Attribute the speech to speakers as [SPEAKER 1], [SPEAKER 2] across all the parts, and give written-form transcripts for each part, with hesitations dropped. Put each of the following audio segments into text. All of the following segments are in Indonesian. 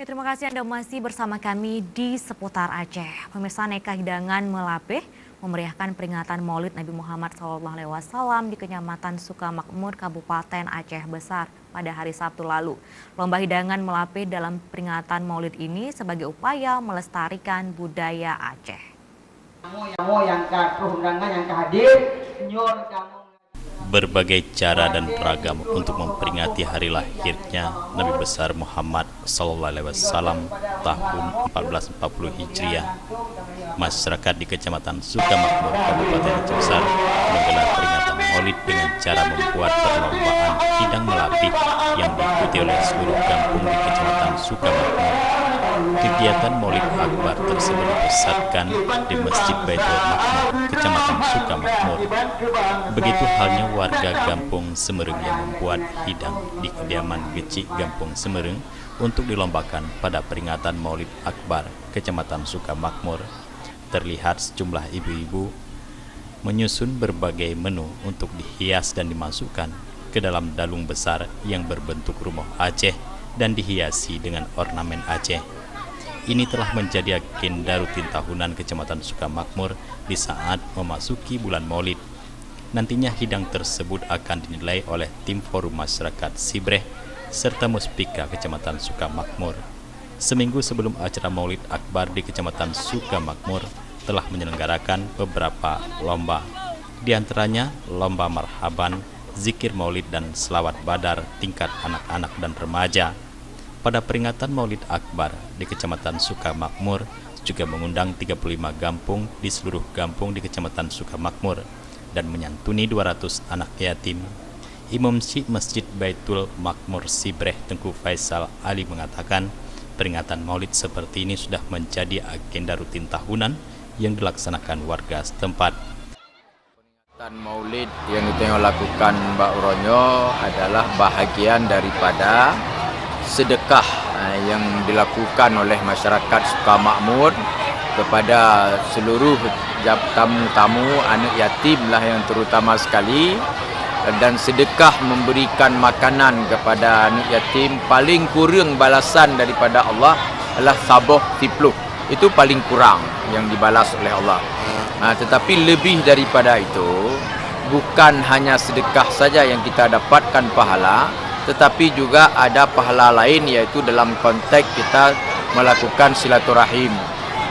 [SPEAKER 1] Ya, terima kasih Anda masih bersama kami di seputar Aceh. Pemirsa, aneka hidangan melapeh memeriahkan peringatan Maulid Nabi Muhammad SAW di Kecamatan Sukamakmur, Kabupaten Aceh Besar pada hari Sabtu lalu. Lomba hidangan melapeh dalam peringatan Maulid ini sebagai upaya melestarikan budaya Aceh.
[SPEAKER 2] Berbagai cara dan beragam untuk memperingati hari lahirnya Nabi besar Muhammad SAW tahun 1440 Hijriah. Masyarakat di Kecamatan Sukamakmur, Kabupaten Aceh Besar menggelar peringatan Maulid dengan cara membuat perlombaan hidang melapeh yang diikuti oleh seluruh kampung di Kecamatan Sukamakmur. Kegiatan Maulid Akbar tersebut dipusatkan di Masjid Baitul Makmur, Kecamatan Sukamakmur. Begitu halnya warga Gampung Semereng yang membuat hidang di kediaman Gecik Gampung Semereng untuk dilombakan pada peringatan Maulid Akbar Kecamatan Sukamakmur. Terlihat sejumlah ibu-ibu menyusun berbagai menu untuk dihias dan dimasukkan ke dalam dalung besar yang berbentuk rumah Aceh dan dihiasi dengan ornamen Aceh. Ini telah menjadi agenda rutin tahunan Kecamatan Sukamakmur di saat memasuki bulan Maulid. Nantinya hidang tersebut akan dinilai oleh tim Forum Masyarakat Sibreh serta Muspika Kecamatan Sukamakmur. Seminggu sebelum acara Maulid Akbar di Kecamatan Sukamakmur telah menyelenggarakan beberapa lomba. Di antaranya lomba marhaban, zikir Maulid dan selawat badar tingkat anak-anak dan remaja. Pada peringatan Maulid Akbar di Kecamatan Sukamakmur juga mengundang 35 gampung di seluruh gampung di Kecamatan Sukamakmur dan menyantuni 200 anak yatim. Imam Syekh Masjid Baitul Makmur Sibreh Tengku Faisal Ali mengatakan peringatan Maulid seperti ini sudah menjadi agenda rutin tahunan yang dilaksanakan warga setempat.
[SPEAKER 3] Peringatan Maulid yang kita lakukan Mbak Uronyo adalah bahagian daripada sedekah yang dilakukan oleh masyarakat Sukamakmur kepada seluruh tamu-tamu anak yatim lah yang terutama sekali, dan sedekah memberikan makanan kepada anak yatim paling kurang balasan daripada Allah adalah saboh tipluh. Itu paling kurang yang dibalas oleh Allah. Tetapi lebih daripada itu, bukan hanya sedekah saja yang kita dapatkan pahala, tetapi juga ada pahala lain, yaitu dalam konteks kita melakukan silaturahim,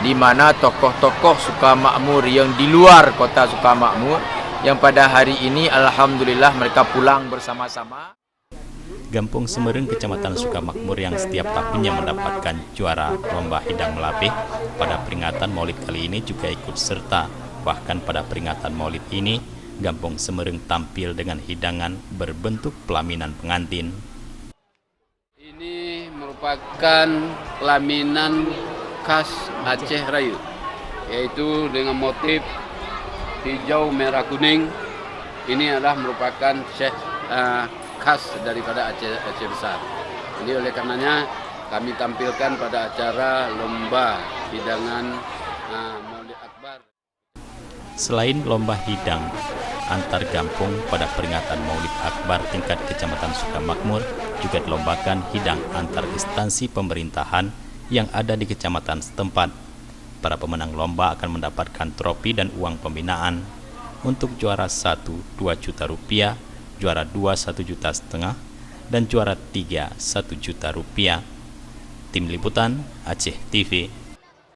[SPEAKER 3] di mana tokoh-tokoh Sukamakmur yang di luar kota Sukamakmur yang pada hari ini alhamdulillah mereka pulang bersama-sama.
[SPEAKER 2] Gampung Semereng Kecamatan Sukamakmur yang setiap tahunnya mendapatkan juara lomba hidang melapeh pada peringatan Maulid kali ini juga ikut serta. Bahkan pada peringatan Maulid ini, Gampung Semereng tampil dengan hidangan berbentuk pelaminan pengantin.
[SPEAKER 4] Ini merupakan pelaminan khas Aceh Rayu, yaitu dengan motif hijau, merah, kuning. Ini adalah merupakan khas daripada Aceh Besar. Jadi oleh karenanya kami tampilkan pada acara lomba hidangan Maulid Akbar.
[SPEAKER 2] Selain lomba hidang antar gampung pada peringatan Maulid Akbar tingkat Kecamatan Sukamakmur, juga dilombakan hidang antar instansi pemerintahan yang ada di kecamatan setempat. Para pemenang lomba akan mendapatkan trofi dan uang pembinaan. Untuk juara 1, 2 juta rupiah, juara 2, 1,5 juta, dan juara 3, 1 juta rupiah. Tim Liputan Aceh TV.